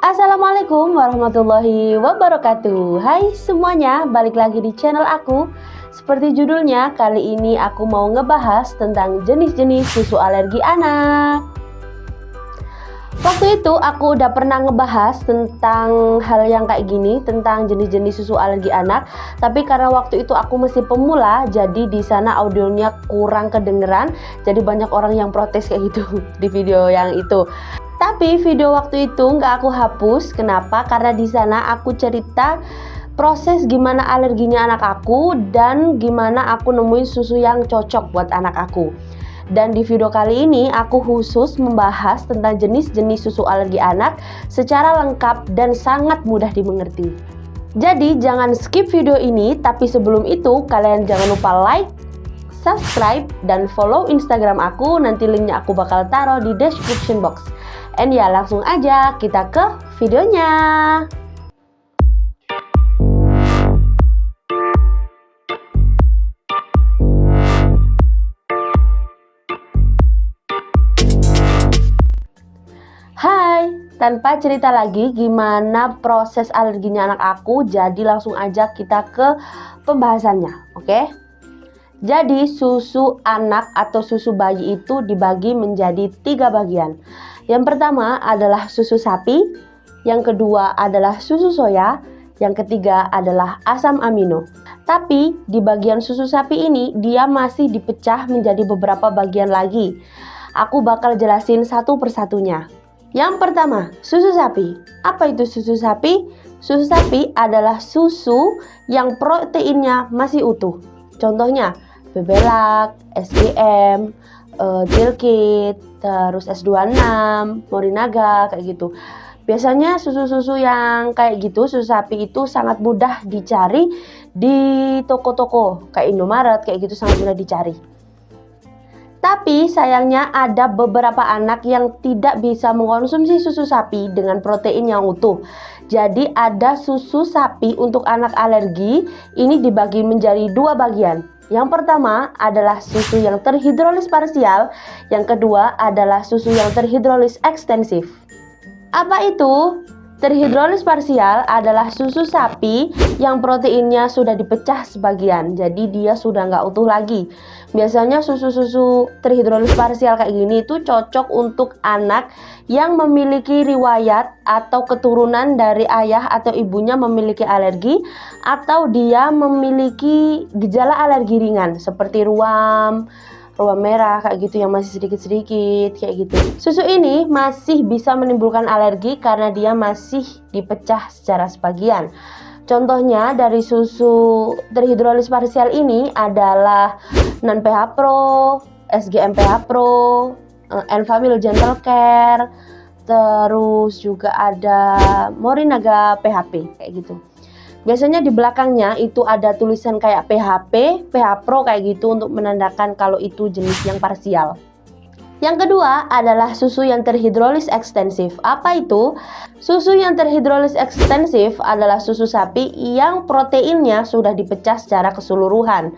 Assalamualaikum warahmatullahi wabarakatuh. Hai semuanya, balik lagi di channel aku. Seperti judulnya, kali ini aku mau ngebahas tentang jenis-jenis susu alergi anak. Waktu itu aku udah pernah ngebahas tentang hal yang kayak gini, tentang jenis-jenis susu alergi anak. Tapi karena waktu itu aku masih pemula, jadi di sana audionya kurang kedengeran. Jadi banyak orang yang protes kayak gitu di video yang itu. Tapi video waktu itu nggak aku hapus. Kenapa? Karena di sana aku cerita proses gimana alerginya anak aku dan gimana aku nemuin susu yang cocok buat anak aku. Dan di video kali ini aku khusus membahas tentang jenis-jenis susu alergi anak secara lengkap dan sangat mudah dimengerti. Jadi jangan skip video ini, tapi sebelum itu kalian jangan lupa like, subscribe, dan follow Instagram aku. Nanti linknya aku bakal taruh di description box. And ya langsung aja kita ke videonya. Hai, tanpa cerita lagi gimana proses alerginya anak aku, jadi langsung aja kita ke pembahasannya, oke? Jadi susu anak atau susu bayi itu dibagi menjadi 3 bagian. Yang pertama adalah susu sapi, yang kedua adalah susu soya, yang ketiga adalah asam amino. Tapi di bagian susu sapi ini dia masih dipecah menjadi beberapa bagian lagi. Aku bakal jelasin satu persatunya. Yang pertama, susu sapi. Apa itu susu sapi? Susu sapi adalah susu yang proteinnya masih utuh. Contohnya, Bebelac, SGM, Tilkit, terus S26, Morinaga, kayak gitu. Biasanya susu-susu yang kayak gitu, susu sapi itu sangat mudah dicari di toko-toko kayak Indomaret, kayak gitu sangat mudah dicari. Tapi sayangnya ada beberapa anak yang tidak bisa mengkonsumsi susu sapi dengan protein yang utuh. Jadi ada susu sapi untuk anak alergi, ini dibagi menjadi 2 bagian. Yang pertama adalah susu yang terhidrolis parsial, yang kedua adalah susu yang terhidrolis ekstensif. Apa itu? Terhidrolis parsial adalah susu sapi yang proteinnya sudah dipecah sebagian, jadi dia sudah nggak utuh lagi. Biasanya susu-susu terhidrolis parsial kayak gini itu cocok untuk anak yang memiliki riwayat atau keturunan dari ayah atau ibunya memiliki alergi, atau dia memiliki gejala alergi ringan seperti ruam merah kayak gitu yang masih sedikit-sedikit kayak gitu. Susu ini masih bisa menimbulkan alergi karena dia masih dipecah secara sebagian. Contohnya dari susu terhidrolis parsial ini adalah Non PH Pro, SGM PH Pro, Enfamil Gentle Care, terus juga ada Morinaga PHP kayak gitu. Biasanya di belakangnya itu ada tulisan kayak PHP, PH Pro kayak gitu untuk menandakan kalau itu jenis yang parsial. Yang kedua adalah susu yang terhidrolis ekstensif. Apa itu? Susu yang terhidrolis ekstensif adalah susu sapi yang proteinnya sudah dipecah secara keseluruhan.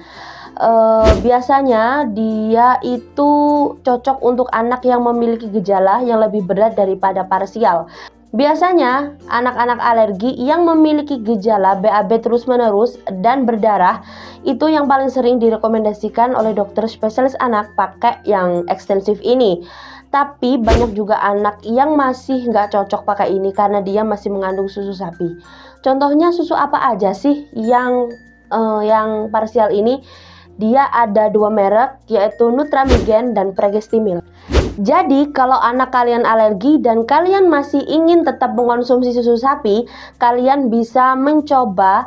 Biasanya dia itu cocok untuk anak yang memiliki gejala yang lebih berat daripada parsial. Biasanya anak-anak alergi yang memiliki gejala BAB terus-menerus dan berdarah itu yang paling sering direkomendasikan oleh dokter spesialis anak pakai yang ekstensif ini. Tapi banyak juga anak yang masih nggak cocok pakai ini karena dia masih mengandung susu sapi. Contohnya susu apa aja sih yang parsial ini? Dia ada 2 merek, yaitu Nutramigen dan Pregestimil. Jadi kalau anak kalian alergi dan kalian masih ingin tetap mengkonsumsi susu sapi, kalian bisa mencoba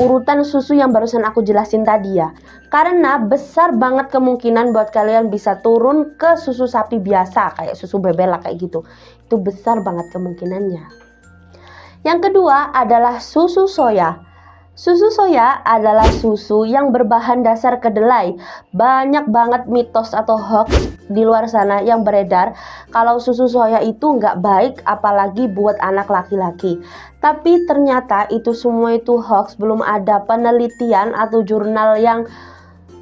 urutan susu yang barusan aku jelasin tadi ya. Karena besar banget kemungkinan buat kalian bisa turun ke susu sapi biasa kayak susu Bebelac kayak gitu. Itu besar banget kemungkinannya. Yang kedua adalah susu soya. Susu soya adalah susu yang berbahan dasar kedelai. Banyak banget mitos atau hoax di luar sana yang beredar kalau susu soya itu nggak baik apalagi buat anak laki-laki. Tapi ternyata itu semua itu hoax, belum ada penelitian atau jurnal yang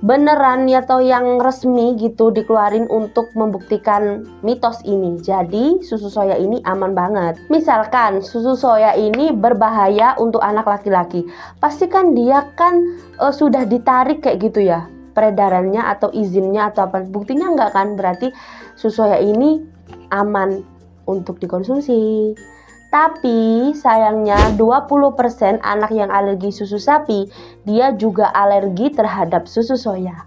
beneran atau yang resmi gitu dikeluarin untuk membuktikan mitos ini. Jadi susu soya ini aman banget. Misalkan susu soya ini berbahaya untuk anak laki-laki, pasti kan dia kan sudah ditarik kayak gitu ya peredarannya atau izinnya atau apa. Buktinya enggak kan, berarti susu soya ini aman untuk dikonsumsi. Tapi sayangnya 20% anak yang alergi susu sapi, dia juga alergi terhadap susu soya.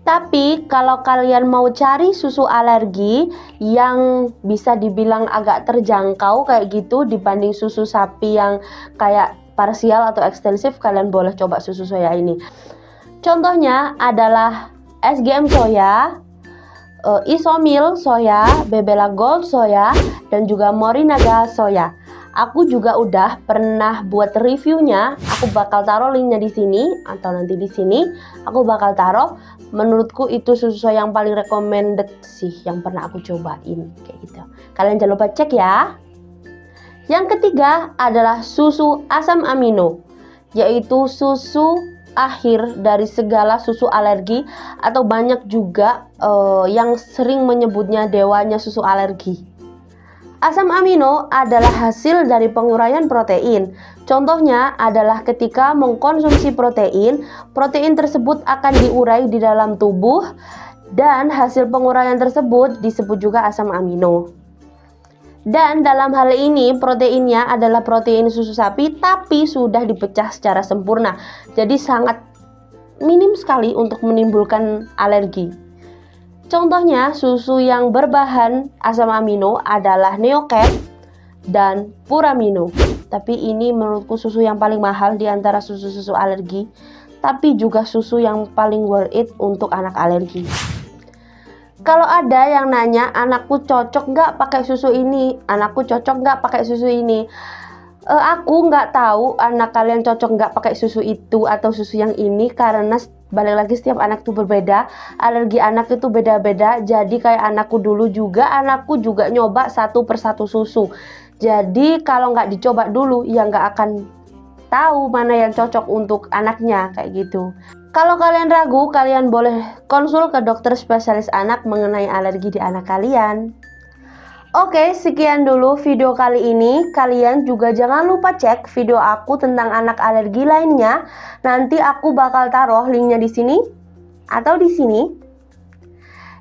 Tapi kalau kalian mau cari susu alergi yang bisa dibilang agak terjangkau kayak gitu dibanding susu sapi yang kayak parsial atau ekstensif, kalian boleh coba susu soya ini. Contohnya adalah SGM soya, Isomil soya, Bebela Gold soya, dan juga Morinaga soya. Aku juga udah pernah buat reviewnya. Aku bakal taruh linknya di sini atau nanti di sini. Aku bakal taruh. Menurutku itu susu soya yang paling recommended sih, yang pernah aku cobain kayak gitu. Kalian jangan lupa cek ya. Yang ketiga adalah susu asam amino, yaitu susu akhir dari segala susu alergi, atau banyak juga yang sering menyebutnya dewanya susu alergi. Asam amino adalah hasil dari penguraian protein. Contohnya adalah ketika mengkonsumsi protein, protein tersebut akan diurai di dalam tubuh dan hasil penguraian tersebut disebut juga asam amino. Dan dalam hal ini proteinnya adalah protein susu sapi tapi sudah dipecah secara sempurna. Jadi sangat minim sekali untuk menimbulkan alergi. Contohnya susu yang berbahan asam amino adalah Neocate dan Puramino. Tapi ini menurutku susu yang paling mahal di antara susu-susu alergi, tapi juga susu yang paling worth it untuk anak alergi. Kalau ada yang nanya, anakku cocok nggak pakai susu ini? Anakku cocok nggak pakai susu ini? Aku nggak tahu anak kalian cocok nggak pakai susu itu atau susu yang ini, karena balik lagi setiap anak itu berbeda. Alergi anak itu beda-beda. Jadi kayak anakku dulu juga, anakku juga nyoba satu persatu susu. Jadi kalau nggak dicoba dulu, ya nggak akan tahu mana yang cocok untuk anaknya kayak gitu. Kalau kalian ragu, kalian boleh konsul ke dokter spesialis anak mengenai alergi di anak kalian. Oke, sekian dulu video kali ini. Kalian juga jangan lupa cek video aku tentang anak alergi lainnya. Nanti aku bakal taruh linknya di sini atau di sini.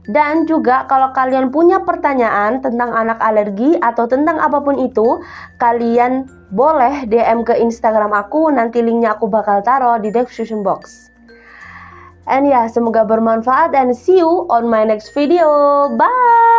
Dan juga kalau kalian punya pertanyaan tentang anak alergi atau tentang apapun itu, kalian boleh DM ke Instagram aku. Nanti linknya aku bakal taruh di description box. And ya, semoga bermanfaat and see you on my next video. Bye!